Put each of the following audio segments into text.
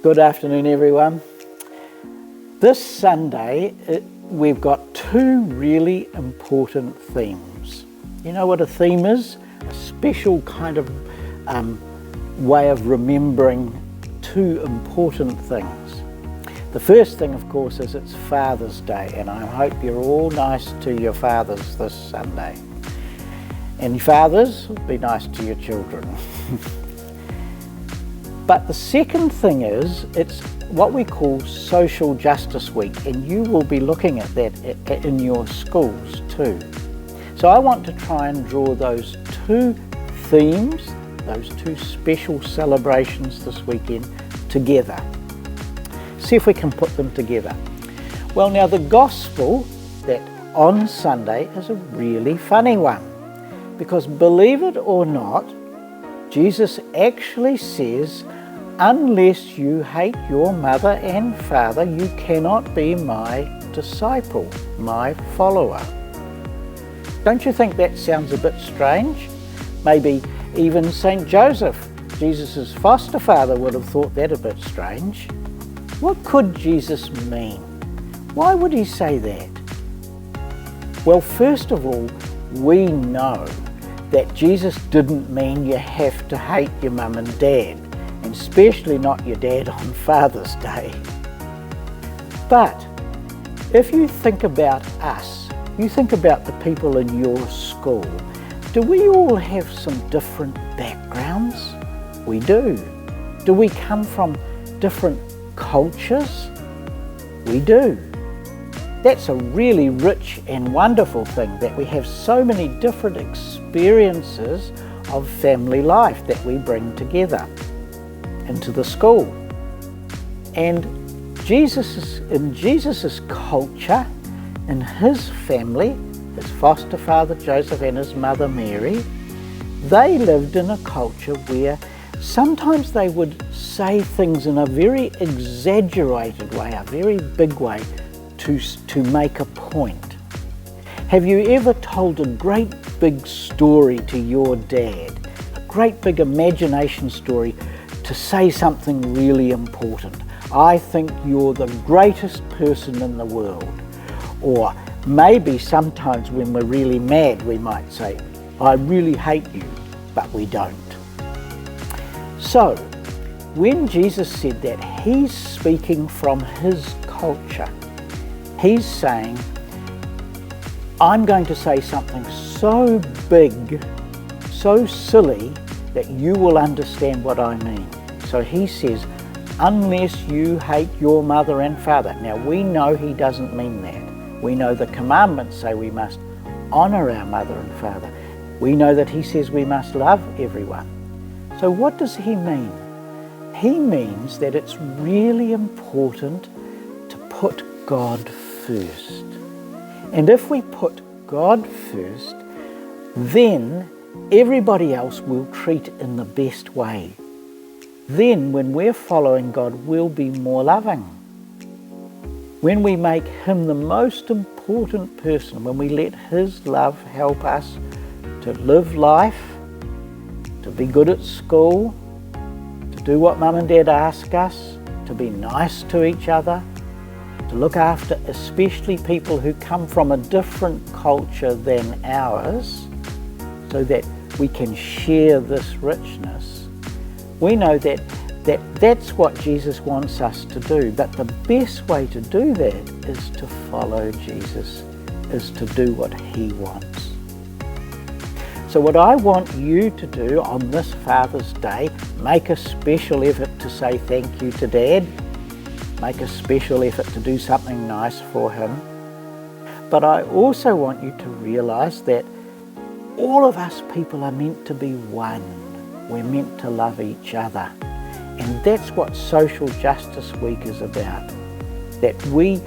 Good afternoon, everyone. This Sunday, we've got two really important themes. You know what a theme is? A special kind of way of remembering two important things. The first thing, of course, is it's Father's Day, and I hope you're all nice to your fathers this Sunday. And fathers, be nice to your children. But the second thing is, it's what we call Social Justice Week, and you will be looking at that in your schools too. So I want to try and draw those two themes, those two special celebrations this weekend together. See if we can put them together. Well, now the gospel that on Sunday is a really funny one, because believe it or not, Jesus actually says, unless you hate your mother and father, you cannot be my disciple, my follower. Don't you think that sounds a bit strange? Maybe even St. Joseph, Jesus' foster father, would have thought that a bit strange. What could Jesus mean? Why would he say that? Well, first of all, we know that Jesus didn't mean you have to hate your mum and dad, and especially not your dad on Father's Day. But if you think about us, you think about the people in your school, do we all have some different backgrounds? We do. Do we come from different cultures? We do. That's a really rich and wonderful thing, that we have so many different experiences of family life that we bring together into the school. And in Jesus's culture, in his family, his foster father Joseph and his mother Mary, they lived in a culture where sometimes they would say things in a very exaggerated way, a very big way, to make a point. Have you ever told a great big story to your dad, a great big imagination story, to say something really important? I think you're the greatest person in the world. Or maybe sometimes when we're really mad, we might say, I really hate you, but we don't. So, when Jesus said that, he's speaking from his culture. He's saying, I'm going to say something so big, so silly, that you will understand what I mean. So he says, unless you hate your mother and father. Now we know he doesn't mean that. We know the commandments say we must honour our mother and father. We know that he says we must love everyone. So what does he mean? He means that it's really important to put God first. And if we put God first, then everybody else will treat in the best way. Then when we're following God, we'll be more loving. When we make him the most important person, when we let his love help us to live life, to be good at school, to do what mum and dad ask us, to be nice to each other, to look after especially people who come from a different culture than ours, so that we can share this richness. We know that that's what Jesus wants us to do, but the best way to do that is to follow Jesus, is to do what he wants. So what I want you to do on this Father's Day, make a special effort to say thank you to Dad, make a special effort to do something nice for him. But I also want you to realise that all of us people are meant to be one. We're meant to love each other. And that's what Social Justice Week is about. That we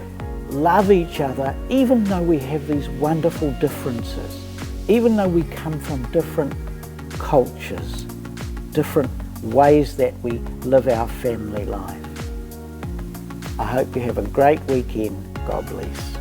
love each other even though we have these wonderful differences, even though we come from different cultures, different ways that we live our family life. I hope you have a great weekend. God bless.